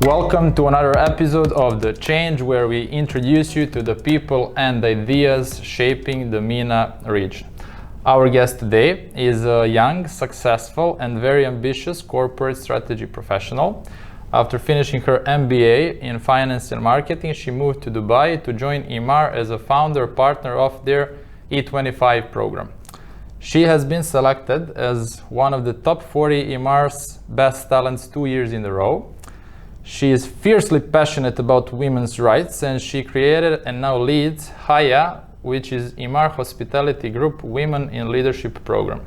Welcome to another episode of The Change, where we introduce you to the people and ideas shaping the MENA region. Our guest today is a young, successful, and very ambitious corporate strategy professional. After finishing her MBA in finance and marketing, she moved to Dubai to join Emaar as a founder partner of their E25 program. She has been selected as one of the top 40 Emaar's best talents 2 years in a row. She is fiercely passionate about women's rights, and she created and now leads Haya, which is Emaar Hospitality Group Women in Leadership program.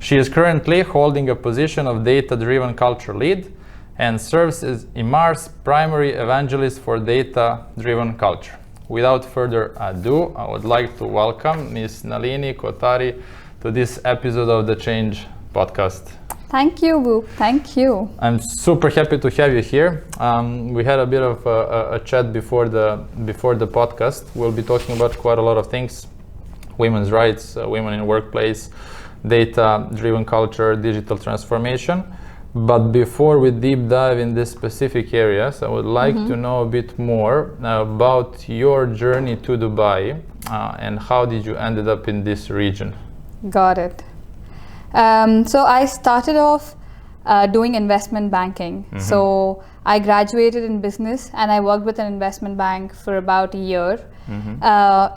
She is currently holding a position of data-driven culture lead and serves as Emaar's primary evangelist for data-driven culture. Without further ado, I would like to welcome Ms. Nalini Kothari to this episode of the Change podcast. Thank you, Vuk. Thank you. I'm super happy to have you here. We had a bit of a chat before the podcast. We'll be talking about quite a lot of things: women's rights, women in workplace, data-driven culture, digital transformation. But before we deep dive in these specific areas, I would like to know a bit more about your journey to Dubai and how did you ended up in this region? Got it. So I started off doing investment banking. So I graduated in business and I worked with an investment bank for about a year.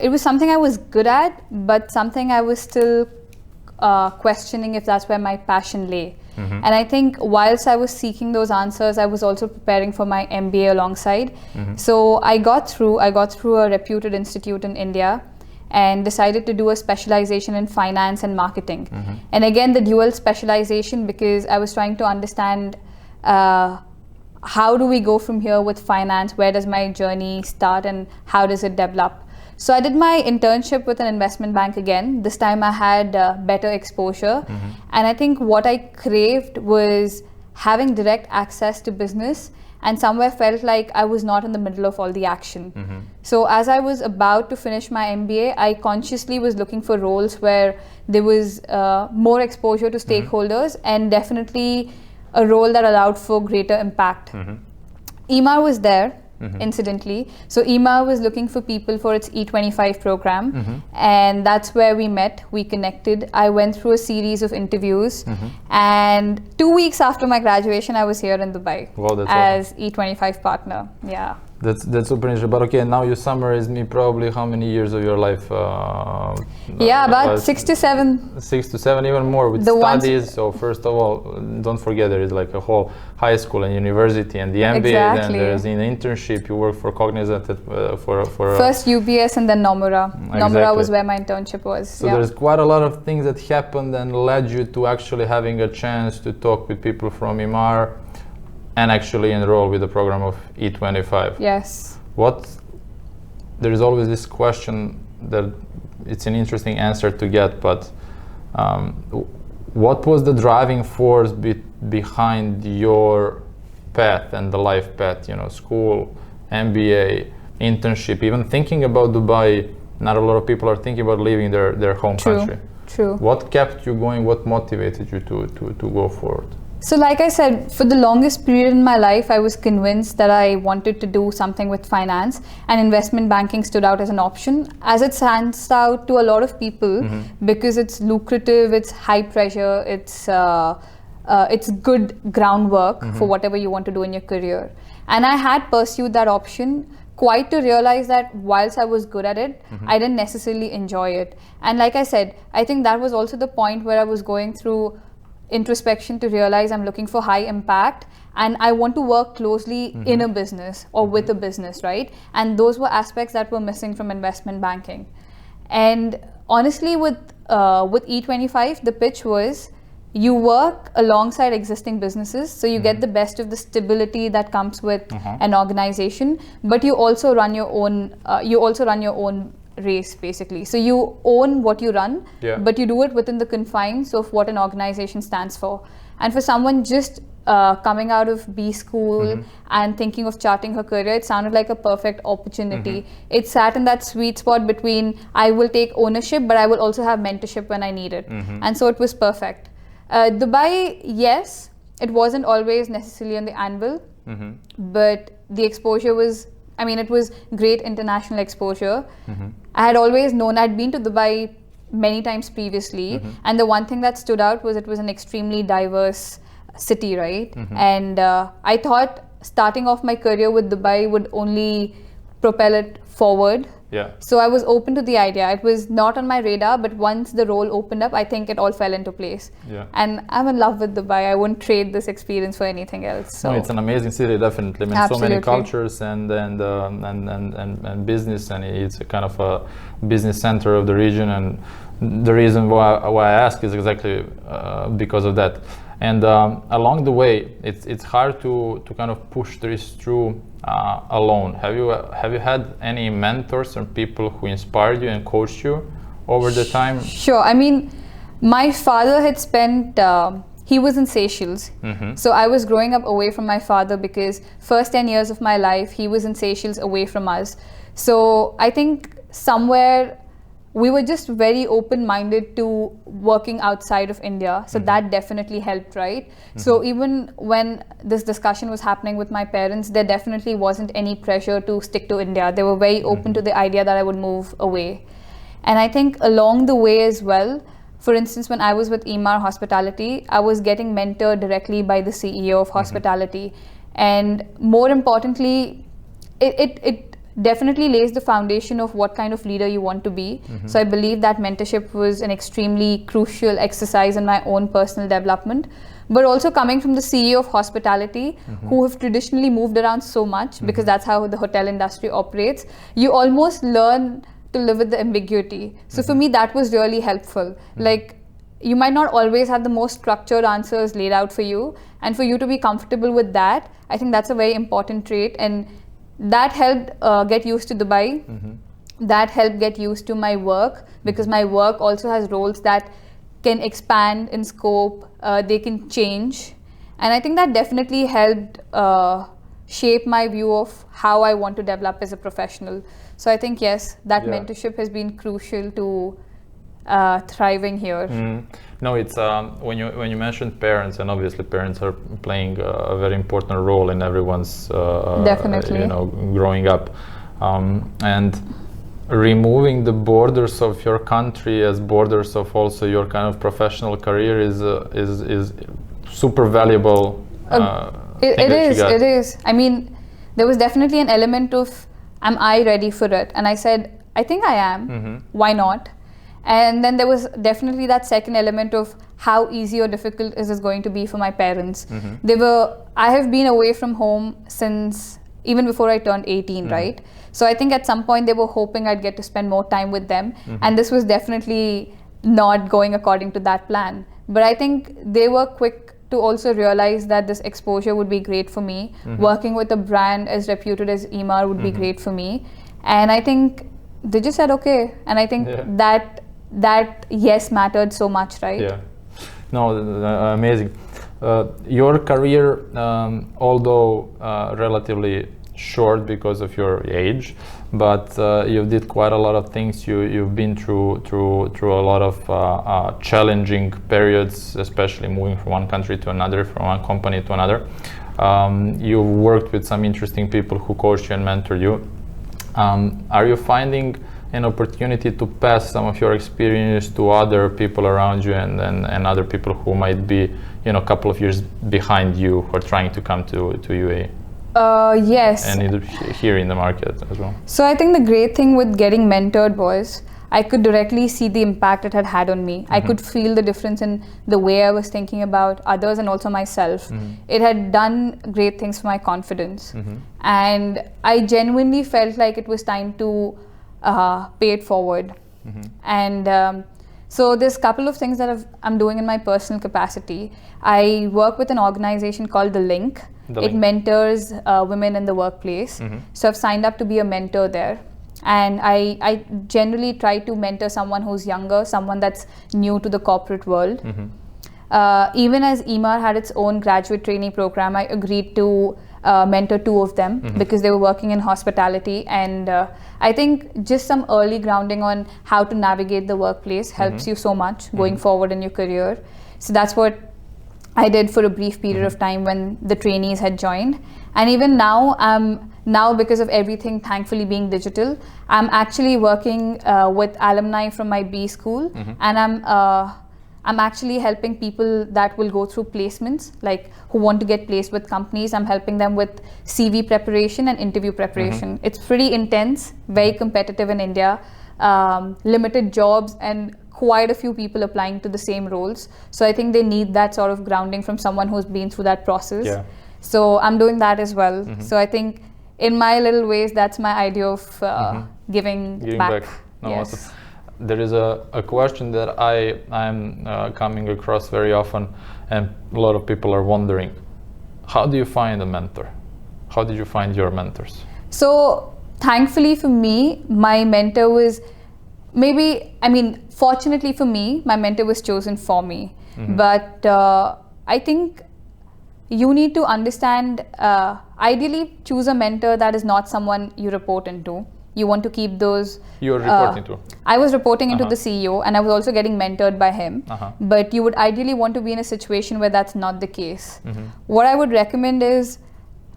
It was something I was good at, but something I was still questioning if that's where my passion lay. And I think whilst I was seeking those answers, I was also preparing for my MBA alongside. So I got through a reputed institute in India and decided to do a specialization in finance and marketing. And again, the dual specialization, because I was trying to understand how do we go from here with finance, where does my journey start and how does it develop. So I did my internship with an investment bank again. This time I had better exposure. And I think what I craved was having direct access to business, and somewhere felt like I was not in the middle of all the action. So as I was about to finish my MBA, I consciously was looking for roles where there was more exposure to stakeholders and definitely a role that allowed for greater impact. Emaar was there, incidentally. So Emaar was looking for people for its E25 program, and that's where we met, we connected. I went through a series of interviews, and 2 weeks after my graduation, I was here in Dubai as awesome. E25 partner. Yeah. That's super interesting. But okay, now you summarize me probably how many years of your life? About 6 to 7. 6 to 7, even more with studies. So first of all, don't forget there is like a whole high school and university and the MBA. Exactly. Then there's an internship. You work for Cognizant for first UBS and then Nomura. Exactly. Nomura was where my internship was. So there's quite a lot of things that happened and led you to actually having a chance to talk with people from Emaar and actually enroll with the program of E25. Yes. There is always this question that it's an interesting answer to get, but what was the driving force behind your path and the life path, school, MBA, internship, even thinking about Dubai? Not a lot of people are thinking about leaving their home country. True. What kept you going? What motivated you to go forward? So like I said, for the longest period in my life, I was convinced that I wanted to do something with finance, and investment banking stood out as an option, as it stands out to a lot of people because it's lucrative, it's high pressure, it's good groundwork for whatever you want to do in your career. And I had pursued that option quite to realize that whilst I was good at it, I didn't necessarily enjoy it. And like I said, I think that was also the point where I was going through introspection to realize I'm looking for high impact and I want to work closely in a business or with a business, right? And those were aspects that were missing from investment banking. And honestly, with E25, the pitch was you work alongside existing businesses, so you get the best of the stability that comes with an organization, but you also run your own race, basically. So you own what you run, but you do it within the confines of what an organization stands for. And for someone just coming out of B school and thinking of charting her career, it sounded like a perfect opportunity. It sat in that sweet spot between I will take ownership, but I will also have mentorship when I need it. And so it was perfect. Dubai, yes, it wasn't always necessarily on the anvil, but the exposure was, it was great international exposure. I had always known, I'd been to Dubai many times previously, and the one thing that stood out was it was an extremely diverse city, right? And I thought starting off my career with Dubai would only propel it forward. Yeah. So I was open to the idea. It was not on my radar, but once the role opened up, I think it all fell into place. Yeah. And I'm in love with Dubai. I wouldn't trade this experience for anything else. So. No, it's an amazing city, definitely. Absolutely. So many cultures and business, and it's a kind of a business center of the region. And the reason why I ask is exactly because of that. And along the way, it's hard to kind of push this through alone. Have you had any mentors and people who inspired you and coached you over the time? Sure. My father had spent. He was in Seychelles, so I was growing up away from my father because first 10 years of my life he was in Seychelles away from us. So I think somewhere we were just very open-minded to working outside of India. So that definitely helped, right? So even when this discussion was happening with my parents, there definitely wasn't any pressure to stick to India. They were very open to the idea that I would move away. And I think along the way as well, for instance, when I was with Emaar Hospitality, I was getting mentored directly by the CEO of hospitality. And more importantly, it definitely lays the foundation of what kind of leader you want to be. So I believe that mentorship was an extremely crucial exercise in my own personal development. But also coming from the CEO of hospitality, who have traditionally moved around so much, because that's how the hotel industry operates, you almost learn to live with the ambiguity. So for me, that was really helpful. Like, you might not always have the most structured answers laid out for you, and for you to be comfortable with that, I think that's a very important trait. And that helped get used to Dubai. That helped get used to my work, because my work also has roles that can expand in scope, they can change. And I think that definitely helped shape my view of how I want to develop as a professional. So I think, yes, that mentorship has been crucial to thriving here. No, it's when you mentioned parents, and obviously parents are playing a very important role in everyone's definitely, growing up, and removing the borders of your country as borders of also your kind of professional career is super valuable. It is. There was definitely an element of, am I ready for it? And I said, I think I am. Why not? And then there was definitely that second element of how easy or difficult is this going to be for my parents. I have been away from home since even before I turned 18, right? So I think at some point they were hoping I'd get to spend more time with them. And this was definitely not going according to that plan. But I think they were quick to also realize that this exposure would be great for me. Working with a brand as reputed as Emaar would be great for me. And I think they just said okay. And I think that yes mattered so much, right? Yeah. No, amazing. Your career, although relatively short because of your age, but you did quite a lot of things. You've been through a lot of challenging periods, especially moving from one country to another, from one company to another. You've worked with some interesting people who coached you and mentored you. Are you finding an opportunity to pass some of your experience to other people around you and other people who might be, a couple of years behind you who are trying to come to UAE? Yes. And here in the market as well. So I think the great thing with getting mentored was I could directly see the impact it had had on me. I could feel the difference in the way I was thinking about others and also myself. It had done great things for my confidence. And I genuinely felt like it was time to pay it forward. And so there's a couple of things that I'm doing in my personal capacity. I work with an organization called The Link. It mentors women in the workplace. So I've signed up to be a mentor there. And I generally try to mentor someone who's younger, someone that's new to the corporate world. Even as Emaar had its own graduate trainee program, I agreed to mentor two of them because they were working in hospitality. And I think just some early grounding on how to navigate the workplace helps you so much going forward in your career. So that's what I did for a brief period of time when the trainees had joined. And even now, now because of everything thankfully being digital, I'm actually working with alumni from my B school, and I'm actually helping people that will go through placements, like who want to get placed with companies. I'm helping them with CV preparation and interview preparation. It's pretty intense, very competitive in India, limited jobs and quite a few people applying to the same roles. So I think they need that sort of grounding from someone who's been through that process. Yeah. So I'm doing that as well. So I think in my little ways, that's my idea of giving back. No, Yes. awesome. There is a question that I'm coming across very often, and a lot of people are wondering, how do you find a mentor? How did you find your mentors? So thankfully for me, my mentor was fortunately for me, my mentor was chosen for me. But I think you need to understand, ideally choose a mentor that is not someone you report into. You want to keep those. You're reporting to? I was reporting into the CEO, and I was also getting mentored by him. But you would ideally want to be in a situation where that's not the case. What I would recommend is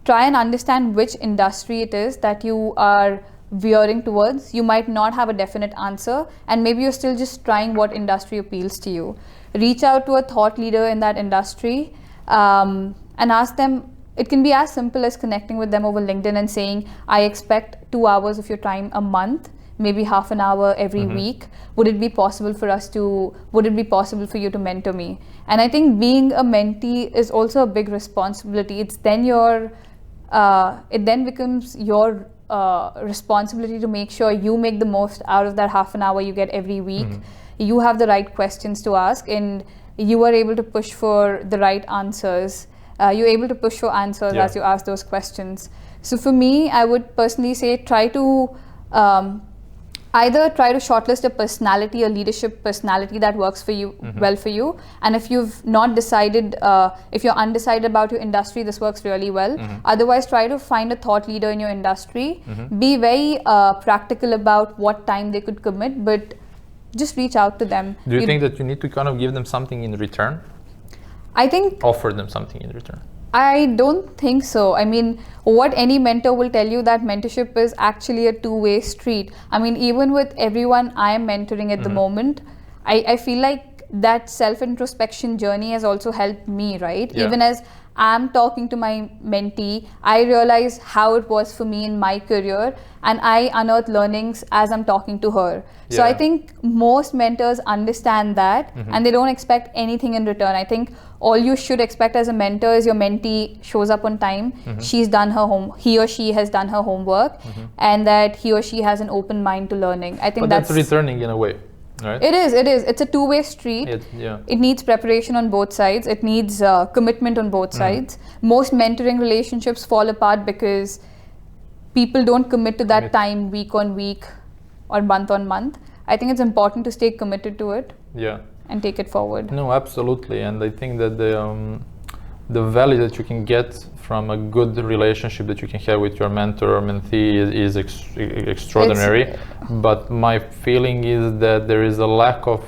try and understand which industry it is that you are veering towards. You might not have a definite answer, and maybe you're still just trying what industry appeals to you. Reach out to a thought leader in that industry and ask them. It can be as simple as connecting with them over LinkedIn and saying, I expect 2 hours of your time a month, maybe half an hour every week. Would it be possible for you to mentor me? And I think being a mentee is also a big responsibility. It's then it then becomes your responsibility to make sure you make the most out of that half an hour you get every week. You have the right questions to ask, and you are able to push for the right answers. You're able to push for answers as you ask those questions. So for me, I would personally say try to either try to shortlist a personality, a leadership personality that works for you, well for you. And if you've not decided, if you're undecided about your industry, this works really well. Otherwise, try to find a thought leader in your industry. Be very practical about what time they could commit, but just reach out to them. Do you think that you need to kind of give them something in return? I think offer them something in return. I don't think so. I mean, what any mentor will tell you that mentorship is actually a two-way street. I mean, even with everyone I am mentoring at the moment, I feel like that self-introspection journey has also helped me, right? Yeah. Even as I'm talking to my mentee, I realize how it was for me in my career, and I unearth learnings as I'm talking to her. So I think most mentors understand that, and they don't expect anything in return. I think all you should expect as a mentor is your mentee shows up on time, he or she has done her homework, and that he or she has an open mind to learning. I think that's returning in a way. Right. It is. It's a two-way street. It needs preparation on both sides. It needs commitment on both sides. Most mentoring relationships fall apart because people don't commit to that time week on week or month on month. I think it's important to stay committed to it. And take it forward. No, absolutely. And I think that the value that you can get from a good relationship that you can have with your mentor or mentee is extraordinary. But my feeling is that there is a lack of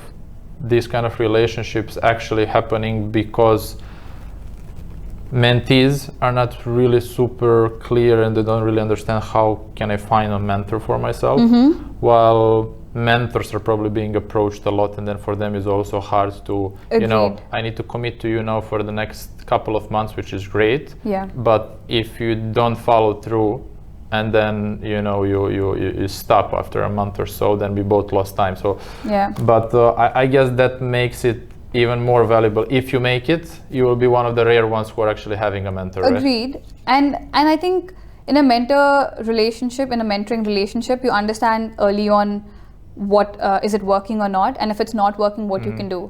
these kind of relationships actually happening because mentees are not really super clear and they don't really understand how can I find a mentor for myself, while mentors are probably being approached a lot, and then for them is also hard to, you know, I need to commit to you now for the next couple of months, which is great. But if you don't follow through and then, you know, you stop after a month or so, then we both lost time. So, but I guess that makes it even more valuable. If you make it, you will be one of the rare ones who are actually having a mentor. Agreed. And I think in a mentor relationship, in a mentoring relationship, you understand early on what is it working or not, and if it's not working, what you can do.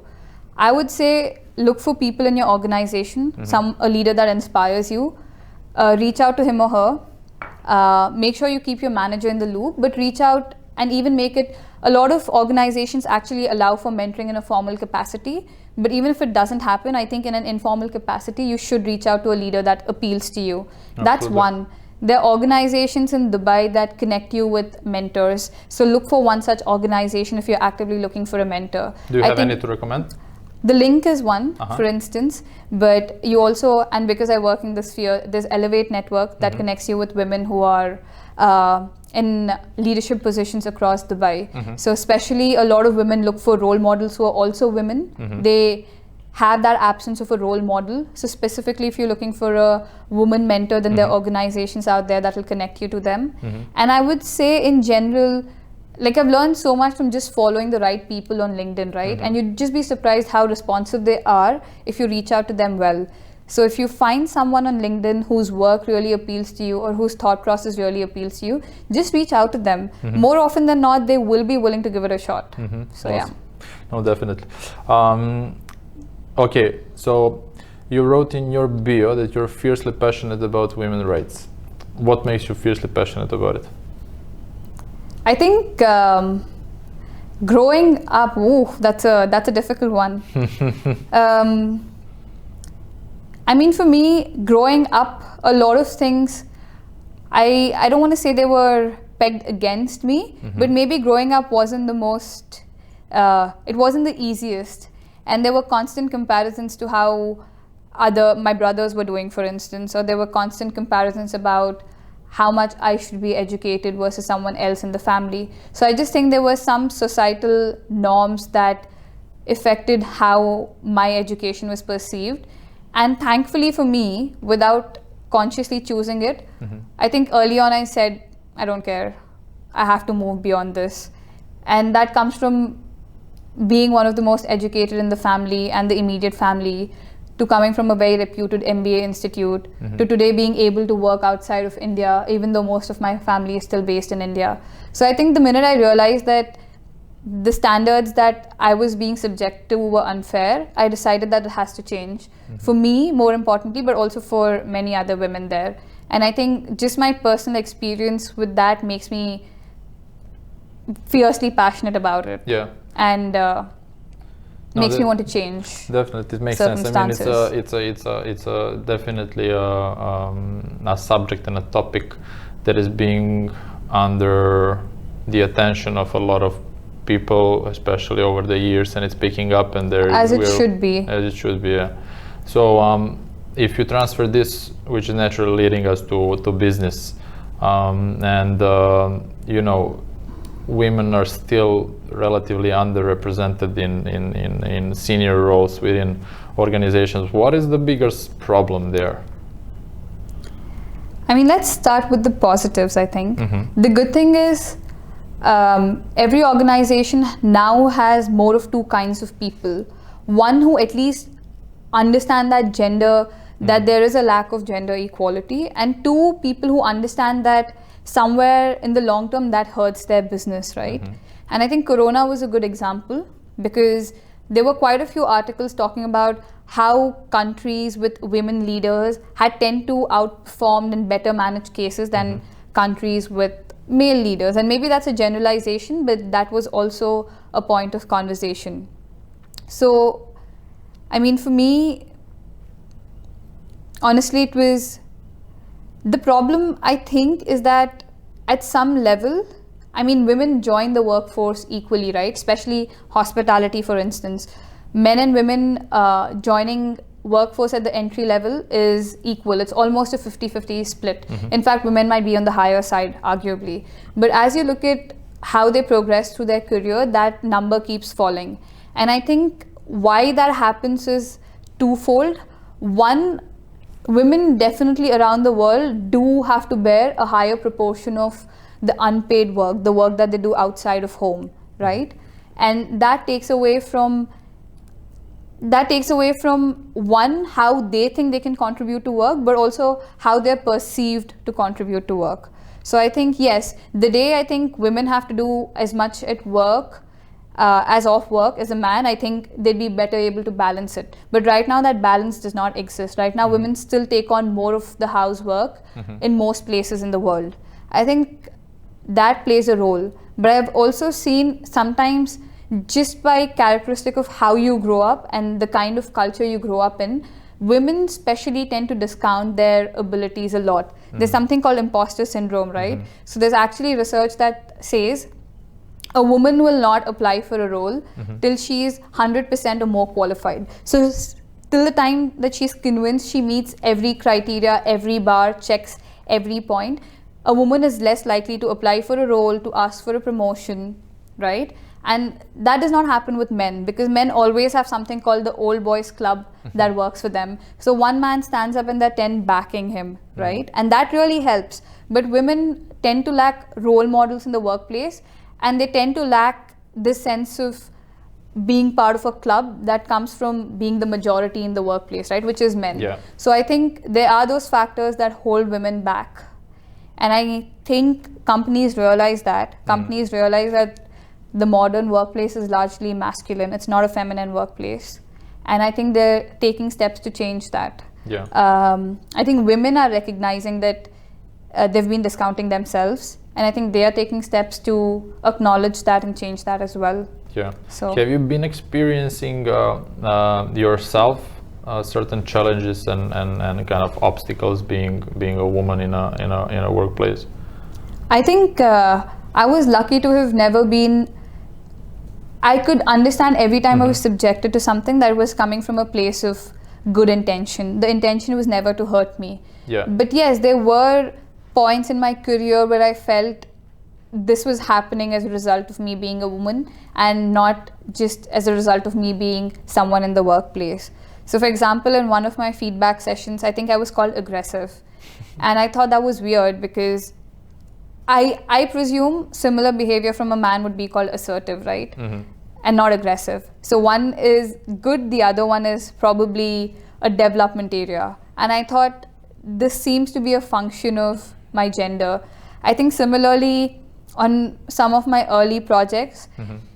I would say look for people in your organization, a leader that inspires you. Reach out to him or her. Make sure you keep your manager in the loop, but reach out and even make it. A lot of organizations actually allow for mentoring in a formal capacity, but even if it doesn't happen, I think in an informal capacity, you should reach out to a leader that appeals to you. That's one. There are organizations in Dubai that connect you with mentors. So look for one such organization if you're actively looking for a mentor. Do you have any to recommend? The link is one, for instance, but you also, and because I work in this sphere, there's Elevate Network that connects you with women who are in leadership positions across Dubai. So especially a lot of women look for role models who are also women. They have that absence of a role model. So specifically if you're looking for a woman mentor, then there are organizations out there that will connect you to them. And I would say in general, like I've learned so much from just following the right people on LinkedIn, right? And you'd just be surprised how responsive they are if you reach out to them well. So if you find someone on LinkedIn whose work really appeals to you or whose thought process really appeals to you, just reach out to them. More often than not, they will be willing to give it a shot. So awesome. No, definitely. Okay, so you wrote in your bio that you're fiercely passionate about women's rights. What makes you fiercely passionate about it? I think growing up, that's a difficult one. I mean, for me, growing up, a lot of things, I don't want to say they were pegged against me, but maybe growing up wasn't the most, it wasn't the easiest. And there were constant comparisons to how my brothers were doing, for instance, or there were constant comparisons about how much I should be educated versus someone else in the family. So I just think there were some societal norms that affected how my education was perceived. And thankfully for me, without consciously choosing it, I think early on I said, I don't care. I have to move beyond this. And that comes from being one of the most educated in the family and the immediate family, to coming from a very reputed MBA institute, to today being able to work outside of India, even though most of my family is still based in India. So I think the minute I realized that the standards that I was being subject to were unfair, I decided that it has to change. For me, more importantly, but also for many other women there. And I think just my personal experience with that makes me fiercely passionate about it. Yeah. And makes me want to change. Definitely, it makes sense. I mean, it's definitely a subject and a topic that is being under the attention of a lot of people, especially over the years, and it's picking up. And as it should be. Yeah. So if you transfer this, which is naturally leading us to business, and you know, women are still relatively underrepresented in senior roles within organizations. What is the biggest problem there? I mean, let's start with the positives, I think. The good thing is every organization now has more of two kinds of people. One who at least understand that that there is a lack of gender equality, and two, people who understand that somewhere in the long term that hurts their business, right? And I think Corona was a good example, because there were quite a few articles talking about how countries with women leaders had tend to outperform and better manage cases than countries with male leaders. And maybe that's a generalization, but that was also a point of conversation. So, I mean, for me, honestly, it was, the problem, I think, is that at some level, I mean, women join the workforce equally, right? Especially hospitality, for instance. Men and women joining workforce at the entry level is equal. It's almost a 50-50 split. In fact, women might be on the higher side, arguably. But as you look at how they progress through their career, that number keeps falling. And I think why that happens is twofold. One, women definitely around the world do have to bear a higher proportion of the unpaid work, the work that they do outside of home, right? And that takes away from one, how they think they can contribute to work, but also how they're perceived to contribute to work. So I think, yes, the day I think women have to do as much at work as off work as a man, I think they'd be better able to balance it. But right now that balance does not exist. Right now women still take on more of the housework in most places in the world. I think that plays a role. But I've also seen sometimes, just by characteristic of how you grow up and the kind of culture you grow up in, women especially tend to discount their abilities a lot. There's something called Imposter Syndrome, right? So there's actually research that says a woman will not apply for a role till she is 100% or more qualified. So till the time that she's convinced she meets every criteria, every bar, checks every point, a woman is less likely to apply for a role, to ask for a promotion, right? And that does not happen with men, because men always have something called the old boys club that works for them. So one man stands up and there are 10 backing him, right? And that really helps. But women tend to lack role models in the workplace, and they tend to lack this sense of being part of a club that comes from being the majority in the workplace, right? Which is men. Yeah. So I think there are those factors that hold women back. And I think companies realize that. Companies realize that the modern workplace is largely masculine. It's not a feminine workplace. And I think they're taking steps to change that. Yeah. I think women are recognizing that they've been discounting themselves. And I think they are taking steps to acknowledge that and change that as well. Yeah. So have you been experiencing yourself certain challenges and kind of obstacles being a woman in a workplace? I think I was lucky to have never been. I could understand every time I was subjected to something that was coming from a place of good intention. The intention was never to hurt me. Yeah. But yes, there were points in my career where I felt this was happening as a result of me being a woman and not just as a result of me being someone in the workplace. So for example, in one of my feedback sessions, I think I was called aggressive. And I thought that was weird because I presume similar behavior from a man would be called assertive, right? And not aggressive. So one is good, the other one is probably a development area. And I thought this seems to be a function of my gender. I think similarly on some of my early projects,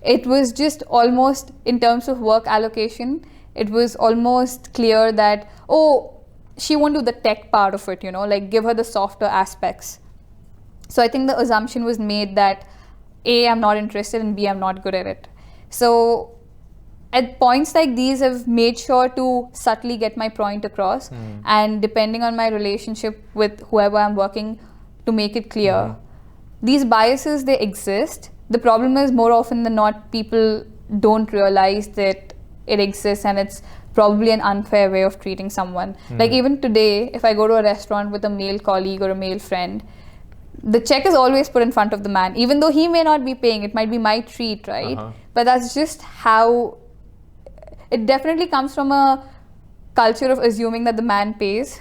it was just almost in terms of work allocation, it was almost clear that, oh, she won't do the tech part of it, like give her the softer aspects. So I think the assumption was made that A, I'm not interested, and B, I'm not good at it. So at points like these, I've made sure to subtly get my point across, and depending on my relationship with whoever I'm working, to make it clear. These biases, they exist. The problem is more often than not, people don't realize that it exists, and it's probably an unfair way of treating someone. Like even today, if I go to a restaurant with a male colleague or a male friend, the check is always put in front of the man, even though he may not be paying. It might be my treat, right? But that's just how it definitely comes from a culture of assuming that the man pays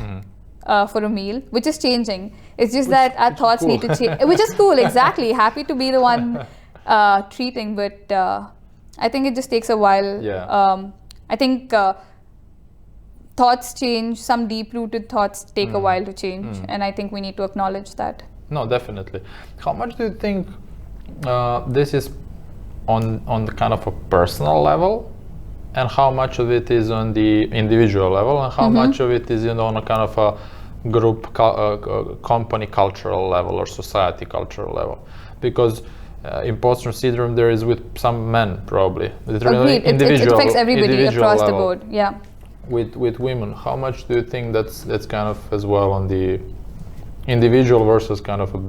for a meal, which is changing. It's just that our thoughts need to change, which is cool, exactly. Happy to be the one treating, but I think it just takes a while. I think thoughts change, some deep-rooted thoughts take a while to change, and I think we need to acknowledge that. No, definitely. How much do you think this is on the kind of a personal level, and how much of it is on the individual level, and how much of it is on a kind of a group, company cultural level or society cultural level? Because imposter syndrome there is with some men probably. Agreed. It affects everybody across the board. Yeah. With women, how much do you think that's kind of as well on the individual versus kind of a...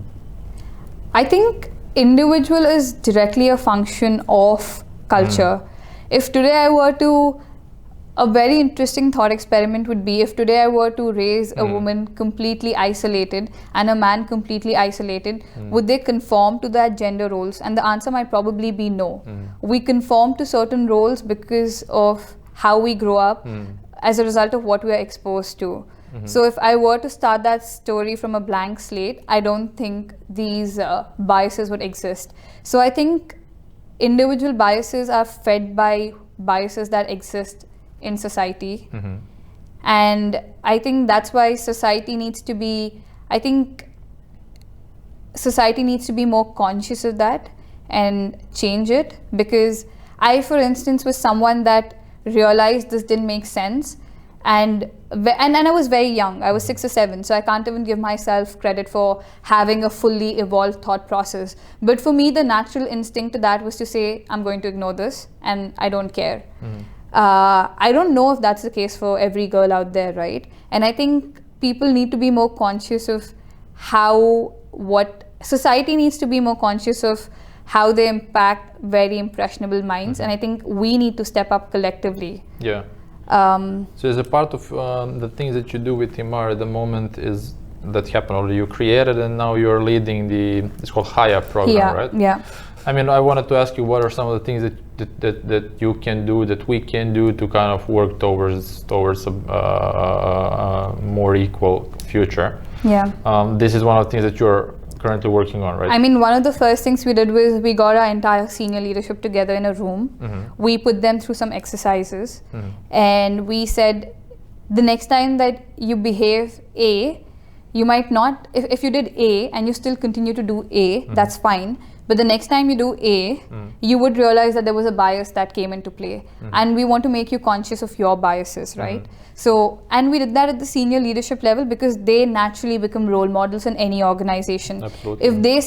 I think individual is directly a function of culture. If today I were to, a very interesting thought experiment would be if today I were to raise a woman completely isolated and a man completely isolated, would they conform to their gender roles? And the answer might probably be no. We conform to certain roles because of how we grow up as a result of what we are exposed to. So if I were to start that story from a blank slate, I don't think these biases would exist. So I think individual biases are fed by biases that exist in society. And I think that's why society needs to be more conscious of that and change it. Because I, for instance, was someone that realized this didn't make sense, and I was very young. I was 6 or 7, so I can't even give myself credit for having a fully evolved thought process. But for me, the natural instinct to that was to say, I'm going to ignore this and I don't care. I don't know if that's the case for every girl out there, right? And I think people need to be more conscious of society needs to be more conscious of how they impact very impressionable minds. And I think we need to step up collectively. Yeah. So as a part of the things that you do with Emaar at the moment is that happened already. You created and now you're leading it's called HIA program, right? Yeah. I mean, I wanted to ask you what are some of the things that you can do, that we can do to kind of work towards a more equal future. Yeah. This is one of the things that you're currently working on, right? I mean, one of the first things we did was we got our entire senior leadership together in a room. We put them through some exercises, and we said, the next time that you behave A, you might not, if you did A and you still continue to do A, that's fine. But the next time you do A, you would realize that there was a bias that came into play. And we want to make you conscious of your biases, right? So, and we did that at the senior leadership level because they naturally become role models in any organization. Absolutely. If they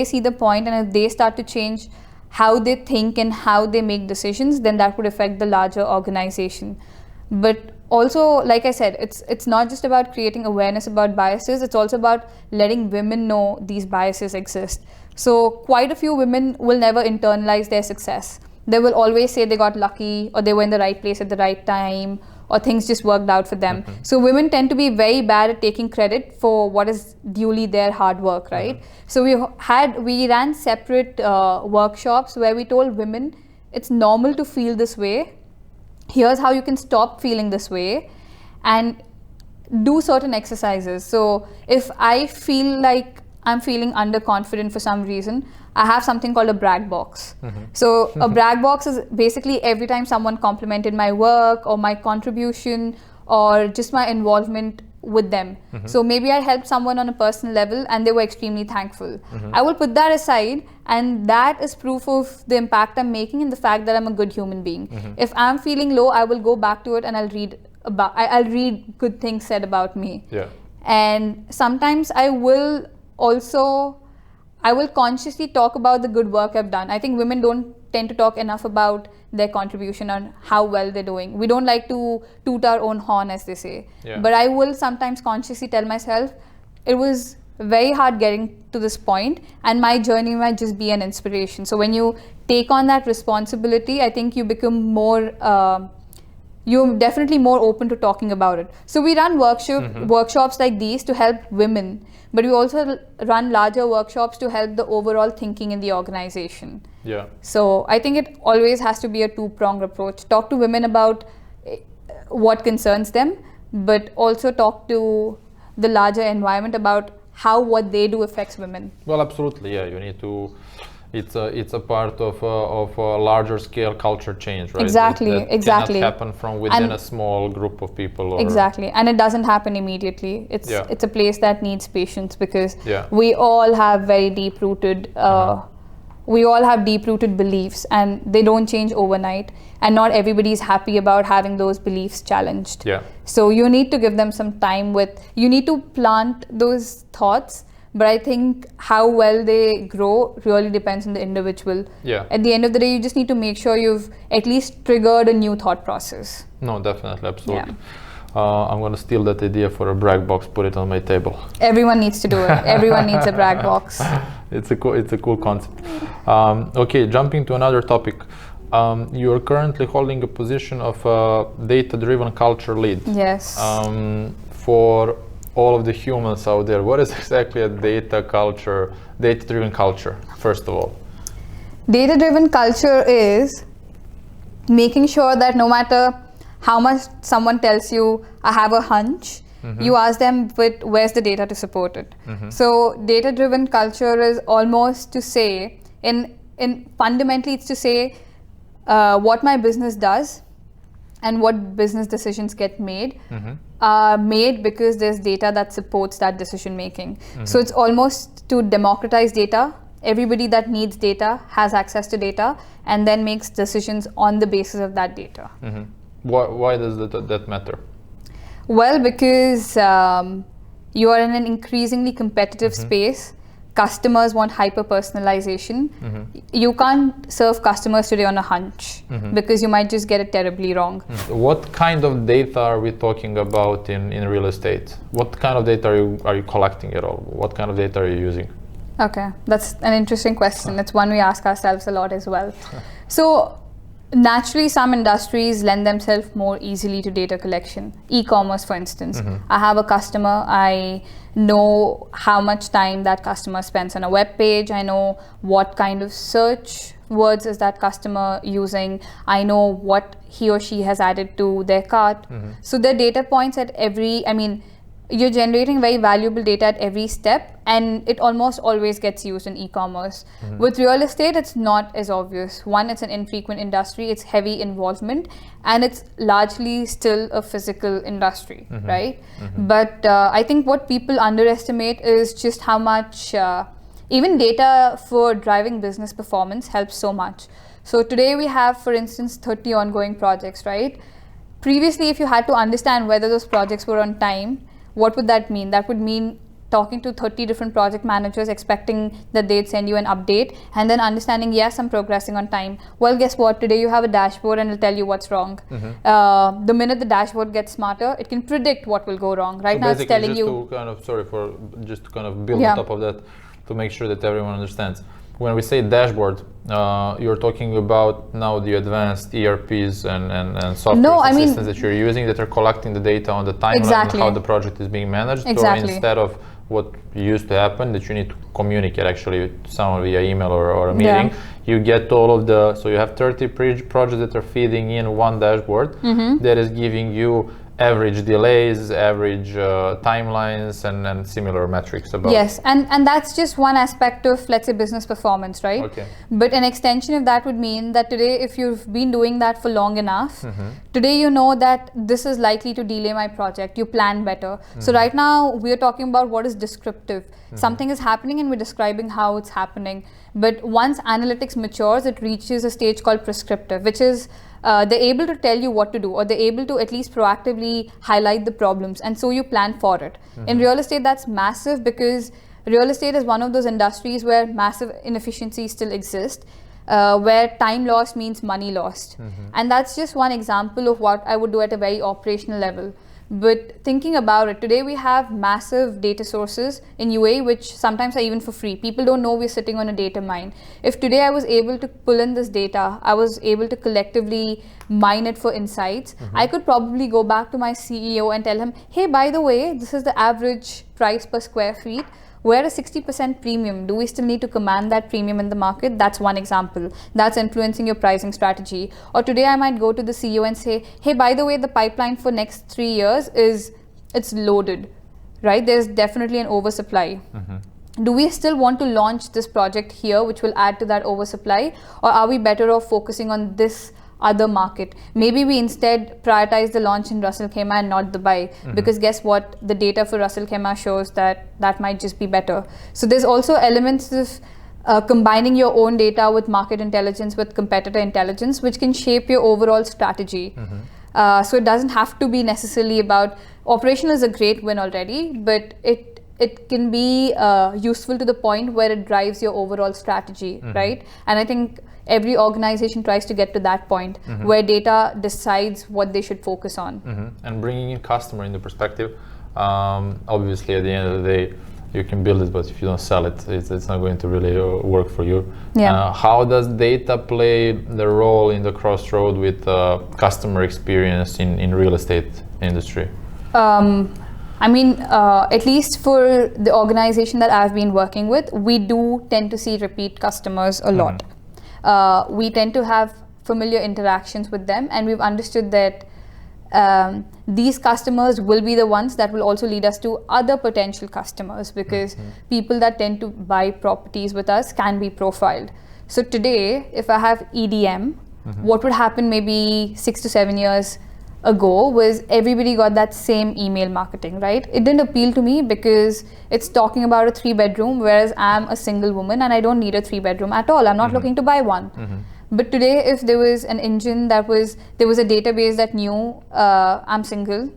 see the point and if they start to change how they think and how they make decisions, then that would affect the larger organization. But also, like I said, it's not just about creating awareness about biases, it's also about letting women know these biases exist. So quite a few women will never internalize their success. They will always say they got lucky, or they were in the right place at the right time, or things just worked out for them. So women tend to be very bad at taking credit for what is duly their hard work, right? So we ran separate workshops where we told women it's normal to feel this way. Here's how you can stop feeling this way, and do certain exercises. So if I feel like I'm feeling underconfident for some reason, I have something called a brag box. So a brag box is basically every time someone complimented my work or my contribution or just my involvement with them. So maybe I helped someone on a personal level and they were extremely thankful. I will put that aside, and that is proof of the impact I'm making and the fact that I'm a good human being. If I'm feeling low, I will go back to it and I'll read good things said about me. Yeah. And sometimes I will consciously talk about the good work I've done. I think women don't tend to talk enough about their contribution on how well they're doing. We don't like to toot our own horn, as they say. Yeah. But I will sometimes consciously tell myself, it was very hard getting to this point, and my journey might just be an inspiration. So when you take on that responsibility, I think you become more you're definitely more open to talking about it. So we run workshops like these to help women, but we also run larger workshops to help the overall thinking in the organization. Yeah. So I think it always has to be a two-pronged approach. Talk to women about what concerns them, but also talk to the larger environment about how what they do affects women. Well, absolutely, yeah. You need to. It's a part of a larger scale culture change, right? Exactly. Cannot happen from within a small group of people. Exactly, and it doesn't happen immediately. It's a place that needs patience because we all have very deep-rooted. We all have deep-rooted beliefs, and they don't change overnight. And not everybody is happy about having those beliefs challenged. Yeah. So you need to give them some time. You need to plant those thoughts. But I think how well they grow really depends on the individual. Yeah. At the end of the day, you just need to make sure you've at least triggered a new thought process. No, definitely, absolutely. Yeah. I'm going to steal that idea for a brag box, put it on my table. Everyone needs to do it. Everyone needs a brag box. It's a cool concept. Okay, jumping to another topic. You are currently holding a position of data-driven culture lead. Yes. For all of the humans out there, what is exactly a data-driven culture, first of all? Data-driven culture is making sure that no matter how much someone tells you, I have a hunch, you ask them, but where's the data to support it? So data-driven culture is almost to say, fundamentally it's to say what my business does and what business decisions get made are made because there's data that supports that decision making. So it's almost to democratize data. Everybody that needs data has access to data and then makes decisions on the basis of that data. Why does that matter? Well, because you are in an increasingly competitive space. Customers want hyper-personalization. You can't serve customers today on a hunch because you might just get it terribly wrong. What kind of data are we talking about in real estate? What kind of data are you collecting at all? What kind of data are you using? Okay, that's an interesting question. It's one we ask ourselves a lot as well. So naturally, some industries lend themselves more easily to data collection. E-commerce, for instance. I have a customer, I know how much time that customer spends on a web page. I know what kind of search words is that customer using. I know what he or she has added to their cart. So the data points at you're generating very valuable data at every step, and it almost always gets used in e-commerce. With real estate, it's not as obvious. One, it's an infrequent industry, it's heavy involvement, and it's largely still a physical industry, right? But I think what people underestimate is just how much even data for driving business performance helps so much. So today we have, for instance, 30 ongoing projects, right? Previously, if you had to understand whether those projects were on time, what would that mean? That would mean talking to 30 different project managers, expecting that they'd send you an update, and then understanding, yes, I'm progressing on time. Well, guess what? Today you have a dashboard and it'll tell you what's wrong. The minute the dashboard gets smarter, it can predict what will go wrong. Right now it's telling you... Just to kind of build on top of that, to make sure that everyone understands. When we say dashboard, you're talking about now the advanced ERPs and software systems that you're using that are collecting the data on the timeline and how the project is being managed. Exactly. So instead of what used to happen, that you need to communicate actually with someone via email or a meeting, you get all of the, so you have 30 projects that are feeding in one dashboard that is giving you average delays, average timelines, and similar metrics about. Yes, and that's just one aspect of, let's say, business performance, right? Okay. But an extension of that would mean that today, if you've been doing that for long enough, today you know that this is likely to delay my project. You plan better. So right now we're talking about what is descriptive. Something is happening and we're describing how it's happening. But once analytics matures, it reaches a stage called prescriptive, which is they're able to tell you what to do, or they're able to at least proactively highlight the problems, and so you plan for it. In real estate, that's massive, because real estate is one of those industries where massive inefficiencies still exist, where time lost means money lost. And that's just one example of what I would do at a very operational level. But thinking about it, today we have massive data sources in UAE, which sometimes are even for free. People don't know we're sitting on a data mine. If today I was able to pull in this data, I was able to collectively mine it for insights, I could probably go back to my CEO and tell him, hey, by the way, this is the average price per square feet. We're a 60% premium. Do we still need to command that premium in the market? That's one example. That's influencing your pricing strategy. Or today I might go to the CEO and say, hey, by the way, the pipeline for next 3 years it's loaded, right? There's definitely an oversupply. Do we still want to launch this project here, which will add to that oversupply? Or are we better off focusing on this other market? Maybe we instead prioritize the launch in Ras Al Khaimah and not Dubai, because guess what? The data for Ras Al Khaimah shows that might just be better. So there's also elements of combining your own data with market intelligence, with competitor intelligence, which can shape your overall strategy. So it doesn't have to be necessarily about, operational is a great win already, but it can be useful to the point where it drives your overall strategy, right? And I think every organization tries to get to that point where data decides what they should focus on. And bringing in customer into perspective, obviously at the end of the day, you can build it, but if you don't sell it, it's not going to really work for you. How does data play the role in the crossroad with customer experience in real estate industry? At least for the organization that I've been working with, we do tend to see repeat customers a lot. We tend to have familiar interactions with them, and we've understood that these customers will be the ones that will also lead us to other potential customers, because people that tend to buy properties with us can be profiled. So today, if I have EDM, what would happen maybe 6 to 7 years ago was everybody got that same email marketing, right? It didn't appeal to me because it's talking about a 3-bedroom, whereas I'm a single woman and I don't need a 3-bedroom at all. I'm not looking to buy one. But today, if there was an engine there was a database that knew I'm single,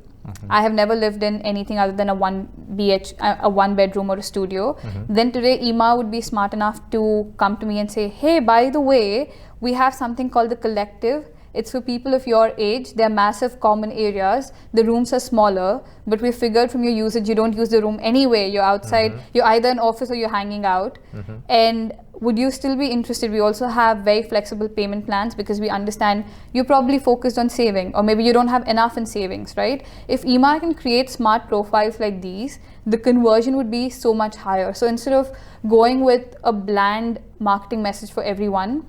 I have never lived in anything other than a 1-bedroom or a studio, then today Emaar would be smart enough to come to me and say, hey, by the way, we have something called the Collective, it's for people of your age. They're massive common areas. The rooms are smaller, but we figured from your usage, you don't use the room anyway. You're outside, you're either in office or you're hanging out. And would you still be interested? We also have very flexible payment plans because we understand you're probably focused on saving, or maybe you don't have enough in savings, right? If Emaar can create smart profiles like these, the conversion would be so much higher. So instead of going with a bland marketing message for everyone,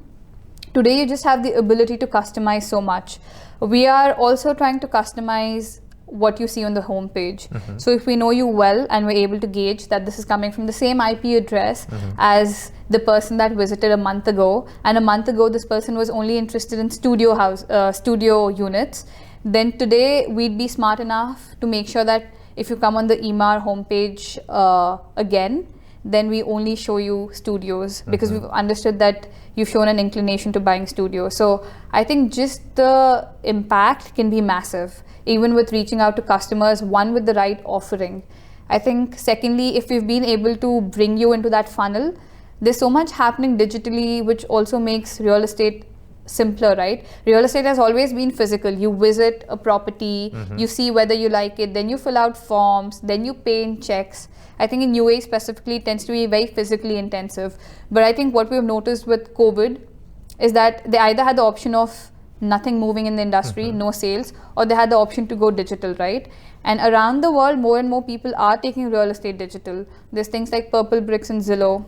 today you just have the ability to customize so much. We are also trying to customize what you see on the homepage. So if we know you well and we're able to gauge that this is coming from the same IP address as the person that visited a month ago, and a month ago this person was only interested in studio units, then today we'd be smart enough to make sure that if you come on the Emaar homepage again, then we only show you studios, because we've understood that you've shown an inclination to buying studios. So I think just the impact can be massive, even with reaching out to customers, one, with the right offering. I think secondly, if we've been able to bring you into that funnel, there's so much happening digitally, which also makes real estate simpler, right? Real estate has always been physical. You visit a property, you see whether you like it, then you fill out forms, then you pay in checks. I think in UAE specifically, it tends to be very physically intensive. But I think what we've noticed with COVID is that they either had the option of nothing moving in the industry, no sales, or they had the option to go digital, right? And around the world, more and more people are taking real estate digital. There's things like Purple Bricks and Zillow,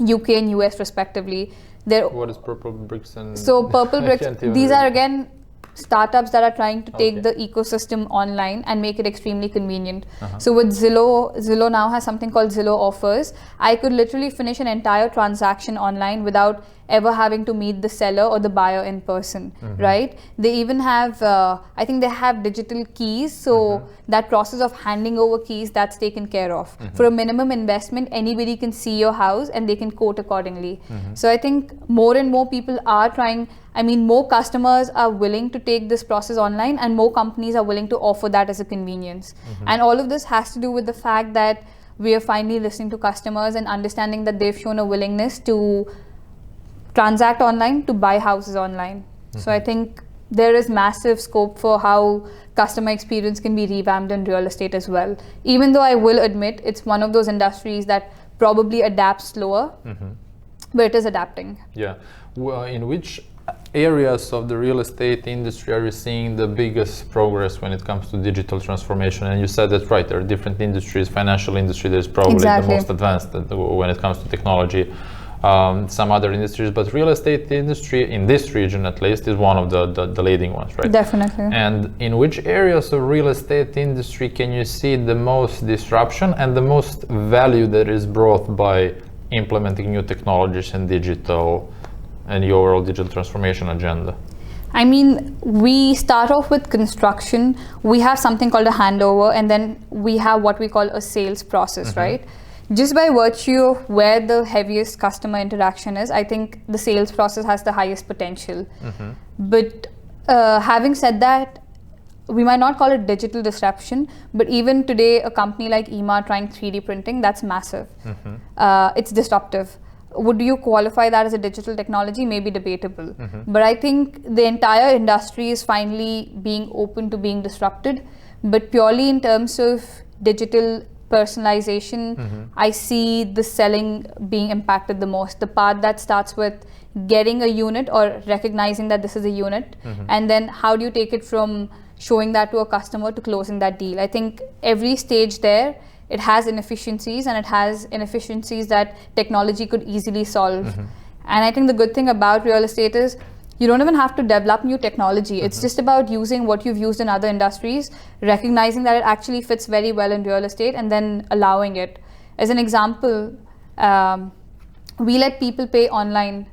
UK and US respectively. What is Purple Bricks and... So Purple Bricks, these are again startups that are trying to take the ecosystem online and make it extremely convenient. So with Zillow now has something called Zillow Offers. I could literally finish an entire transaction online without ever having to meet the seller or the buyer in person, right? They even have, I think they have digital keys. So that process of handing over keys, that's taken care of. For a minimum investment, anybody can see your house and they can quote accordingly. So I think more and more people are trying, I mean, more customers are willing to take this process online, and more companies are willing to offer that as a convenience. And all of this has to do with the fact that we are finally listening to customers and understanding that they've shown a willingness to transact online, to buy houses online. So I think there is massive scope for how customer experience can be revamped in real estate as well. Even though I will admit it's one of those industries that probably adapts slower, but it is adapting. Yeah. Well, in which areas of the real estate industry are you seeing the biggest progress when it comes to digital transformation? And you said that's right, there are different industries. Financial industry, there's probably the most advanced when it comes to technology. Some other industries, but real estate industry in this region at least is one of the leading ones, right? Definitely. And in which areas of real estate industry can you see the most disruption and the most value that is brought by implementing new technologies and digital and the overall digital transformation agenda? I mean, we start off with construction. We have something called a handover, and then we have what we call a sales process, right? Just by virtue of where the heaviest customer interaction is, I think the sales process has the highest potential. But having said that, we might not call it digital disruption, but even today, a company like Emaar trying 3D printing, that's massive. It's disruptive. Would you qualify that as a digital technology? Maybe debatable. But I think the entire industry is finally being open to being disrupted. But purely in terms of digital personalization, I see the selling being impacted the most. The part that starts with getting a unit or recognizing that this is a unit, and then how do you take it from showing that to a customer to closing that deal. I think every stage there, it has inefficiencies, and it has inefficiencies that technology could easily solve. And I think the good thing about real estate is you don't even have to develop new technology. It's just about using what you've used in other industries, recognizing that it actually fits very well in real estate, and then allowing it. As an example, we let people pay online,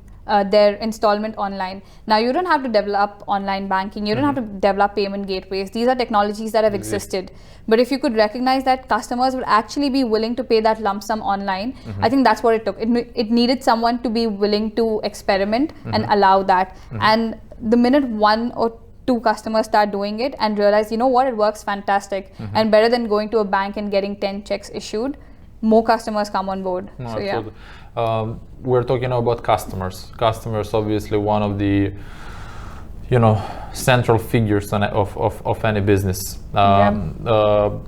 their installment online. Now, you don't have to develop online banking. You don't have to develop payment gateways. These are technologies that have existed. But if you could recognize that customers would actually be willing to pay that lump sum online, I think that's what it took. It needed someone to be willing to experiment and allow that. And the minute one or two customers start doing it and realize, you know what, it works fantastic, and better than going to a bank and getting 10 checks issued, more customers come on board. So yeah. We're talking about customers. Customers, obviously, one of the central figures of any business.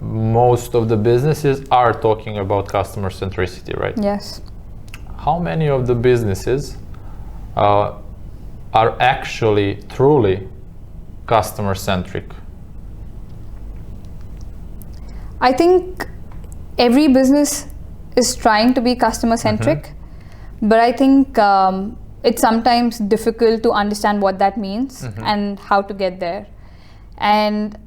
Most of the businesses are talking about customer centricity, right? Yes. How many of the businesses are actually truly customer centric? I think every business is trying to be customer centric, but I think it's sometimes difficult to understand what that means and how to get there. And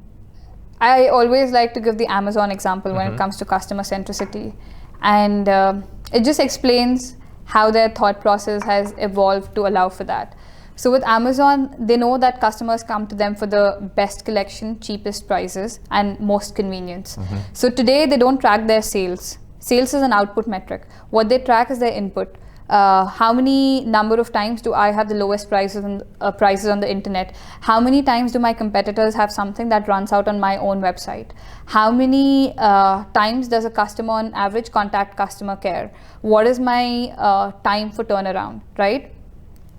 I always like to give the Amazon example when it comes to customer centricity. And it just explains how their thought process has evolved to allow for that. So with Amazon, they know that customers come to them for the best collection, cheapest prices, and most convenience. So today they don't track their sales. Sales is an output metric. What they track is their input. How many number of times do I have the lowest prices on the internet? How many times do my competitors have something that runs out on my own website? How many times does a customer on average contact customer care? What is my time for turnaround, right?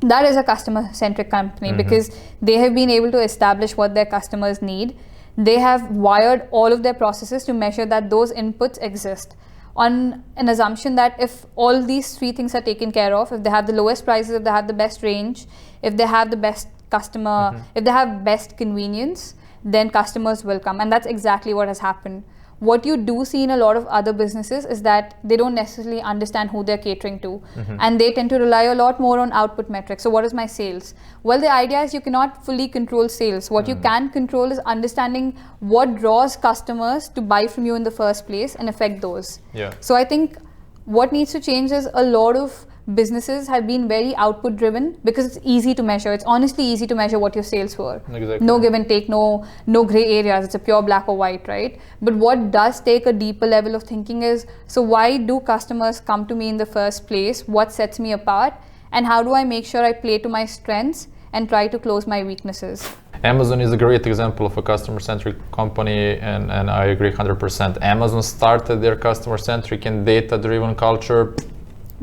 That is a customer-centric company because they have been able to establish what their customers need. They have wired all of their processes to measure that those inputs exist on an assumption that if all these three things are taken care of, if they have the lowest prices, if they have the best range, if they have the best customer, if they have best convenience, then customers will come. And that's exactly what has happened. What you do see in a lot of other businesses is that they don't necessarily understand who they're catering to, and they tend to rely a lot more on output metrics. So what is my sales? Well, the idea is you cannot fully control sales. What you can control is understanding what draws customers to buy from you in the first place and affect those. So I think what needs to change is a lot of businesses have been very output driven because it's easy to measure. It's honestly easy to measure what your sales were. No give and take, no gray areas. It's a pure black or white, right? But what does take a deeper level of thinking is, so why do customers come to me in the first place? What sets me apart? And how do I make sure I play to my strengths and try to close my weaknesses? Amazon is a great example of a customer-centric company, and I agree 100%. Amazon started their customer-centric and data-driven culture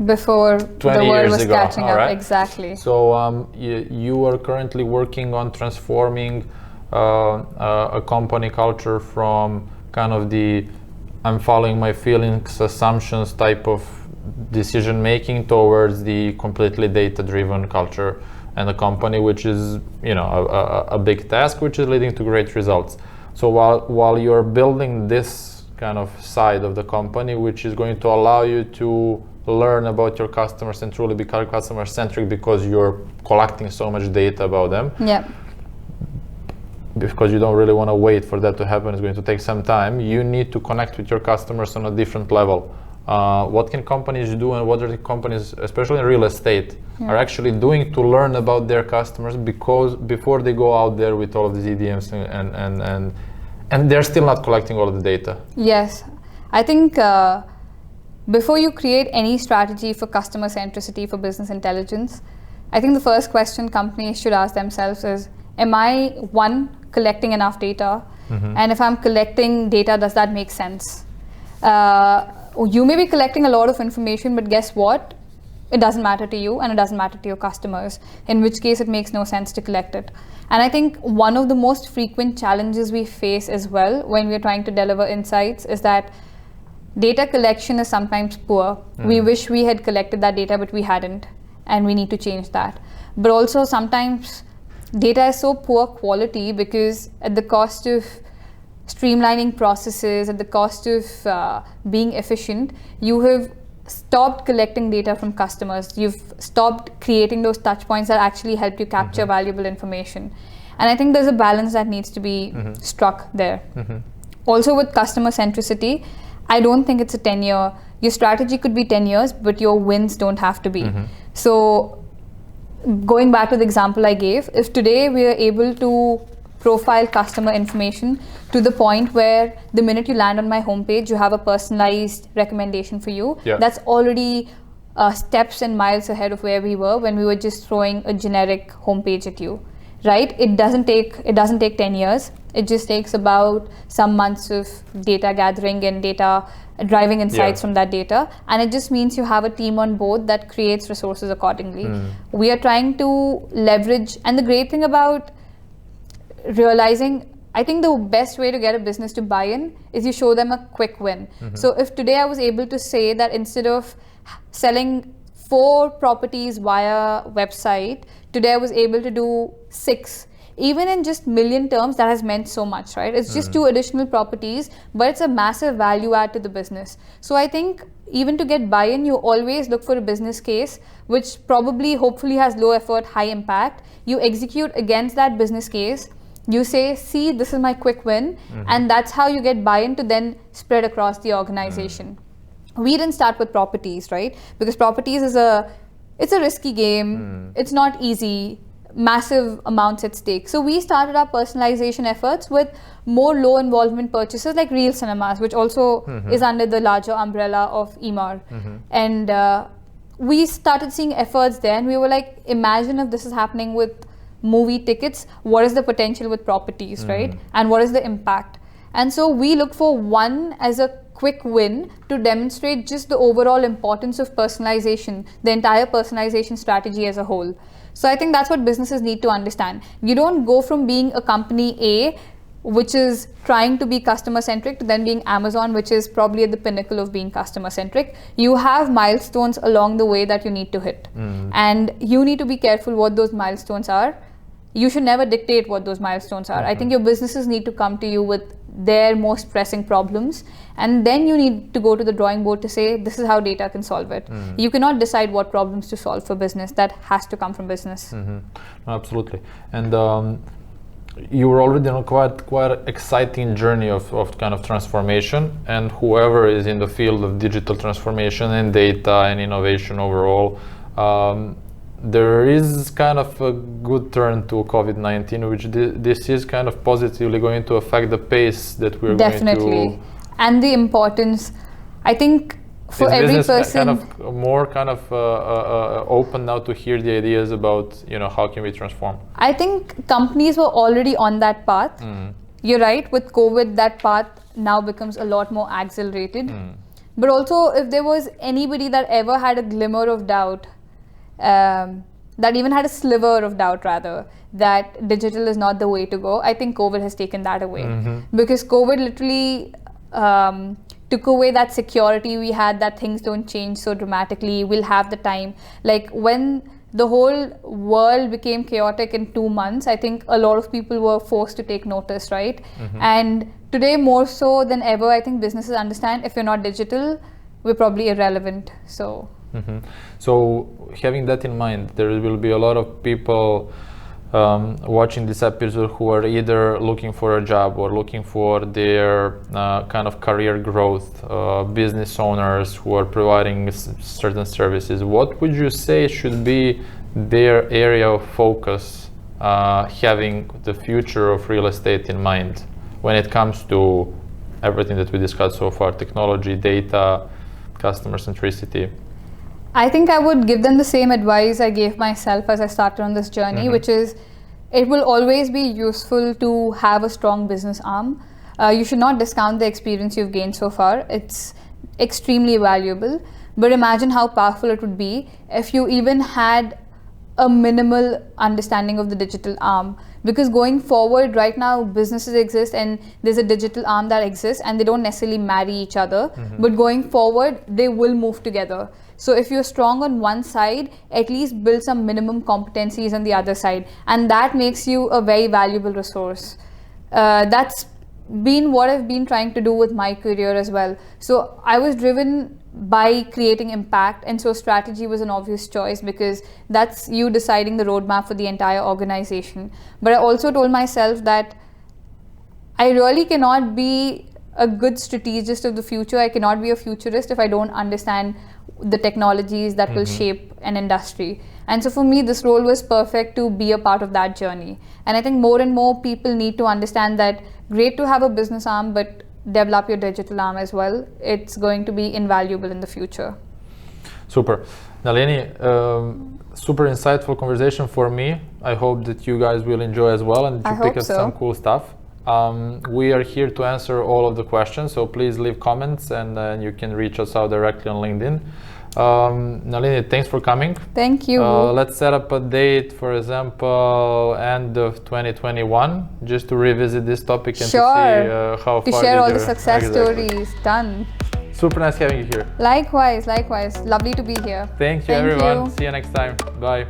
before the world was catching up. Right? Exactly. So you are currently working on transforming a company culture from kind of the I'm following my feelings, assumptions type of decision making towards the completely data-driven culture and a company which is a big task which is leading to great results. So while you're building this kind of side of the company which is going to allow you to learn about your customers and truly become customer centric because you're collecting so much data about them. Because you don't really want to wait for that to happen, it's going to take some time. You need to connect with your customers on a different level. What can companies do, and what are the companies, especially in real estate, are actually doing to learn about their customers because before they go out there with all of these EDMs and they're still not collecting all of the data? Yes, I think before you create any strategy for customer centricity, for business intelligence, I think the first question companies should ask themselves is, am I, one, collecting enough data? And if I'm collecting data, does that make sense? You may be collecting a lot of information, but guess what? It doesn't matter to you and it doesn't matter to your customers, in which case it makes no sense to collect it. And I think one of the most frequent challenges we face as well when we're trying to deliver insights is that data collection is sometimes poor. We wish we had collected that data, but we hadn't, and we need to change that. But also sometimes data is so poor quality because at the cost of streamlining processes, at the cost of being efficient, you have stopped collecting data from customers. You've stopped creating those touch points that actually help you capture valuable information. And I think there's a balance that needs to be struck there. Also with customer centricity, I don't think it's a 10-year. Your strategy could be 10 years, but your wins don't have to be. So going back to the example I gave, if today we are able to profile customer information to the point where the minute you land on my homepage, you have a personalized recommendation for you, that's already steps and miles ahead of where we were when we were just throwing a generic homepage at you. Right? It doesn't take 10 years. It just takes about some months of data gathering and data driving insights from that data. And it just means you have a team on board that creates resources accordingly. We are trying to leverage, and the great thing about realizing, I think the best way to get a business to buy in is you show them a quick win. So if today I was able to say that instead of selling 4 properties via website, today I was able to do 6. Even in just million terms, that has meant so much, right? It's just 2 additional properties, but it's a massive value add to the business. So I think even to get buy-in, you always look for a business case which probably, hopefully has low effort, high impact. You execute against that business case. You say, see, this is my quick win. And that's how you get buy-in to then spread across the organization. We didn't start with properties, right? Because properties is it's a risky game. It's not easy. Massive amounts at stake. So we started our personalization efforts with more low involvement purchases like real cinemas, which also is under the larger umbrella of Emaar. And we started seeing efforts there, and we were like, imagine if this is happening with movie tickets, what is the potential with properties, right? And what is the impact? And so we look for one as a quick win to demonstrate just the overall importance of personalization, the entire personalization strategy as a whole. So I think that's what businesses need to understand. You don't go from being a company A, which is trying to be customer centric, to then being Amazon, which is probably at the pinnacle of being customer centric. You have milestones along the way that you need to hit. And you need to be careful what those milestones are. You should never dictate what those milestones are. I think your businesses need to come to you with their most pressing problems, and then you need to go to the drawing board to say, this is how data can solve it. You cannot decide what problems to solve for business. That has to come from business. Absolutely. And you were already on a quite exciting journey of kind of transformation, and whoever is in the field of digital transformation and data and innovation overall, there is kind of a good turn to COVID-19, which this is kind of positively going to affect the pace that we're Definitely. going to... And the importance, I think, for every person... kind of more kind of open now to hear the ideas about, how can we transform? I think companies were already on that path. You're right, with COVID, that path now becomes a lot more accelerated. But also, if there was anybody that ever had a glimmer of doubt, that even had a sliver of doubt rather, that digital is not the way to go, I think COVID has taken that away. Because COVID literally took away that security we had, that things don't change so dramatically, we'll have the time. Like when the whole world became chaotic in 2 months, I think a lot of people were forced to take notice, right? And today more so than ever, I think businesses understand if you're not digital, we're probably irrelevant. So having that in mind, there will be a lot of people watching this episode who are either looking for a job or looking for their kind of career growth, business owners who are providing certain services. What would you say should be their area of focus, having the future of real estate in mind when it comes to everything that we discussed so far, technology, data, customer centricity? I think I would give them the same advice I gave myself as I started on this journey, which is it will always be useful to have a strong business arm. You should not discount the experience you've gained so far. It's extremely valuable. But imagine how powerful it would be if you even had a minimal understanding of the digital arm. Because going forward, right now, businesses exist and there's a digital arm that exists and they don't necessarily marry each other. But going forward, they will move together. So if you're strong on one side, at least build some minimum competencies on the other side. And that makes you a very valuable resource. That's been what I've been trying to do with my career as well. So I was driven by creating impact, and so strategy was an obvious choice because that's you deciding the roadmap for the entire organization. But I also told myself that I really cannot be a good strategist of the future. I cannot be a futurist if I don't understand the technologies that will shape an industry. And so for me, this role was perfect to be a part of that journey. And I think more and more people need to understand that great to have a business arm, but develop your digital arm as well. It's going to be invaluable in the future. Super. Nalini, super insightful conversation for me. I hope that you guys will enjoy as well and you pick up some cool stuff. We are here to answer all of the questions, so please leave comments and you can reach us out directly on LinkedIn. Nalini, thanks for coming. Thank you. Let's set up a date, for example, end of 2021, just to revisit this topic and to see how to far share did all the you- success Exactly. stories. Done. Super nice having you here. Likewise. Lovely to be here. Thank you, everyone. See you next time. Bye.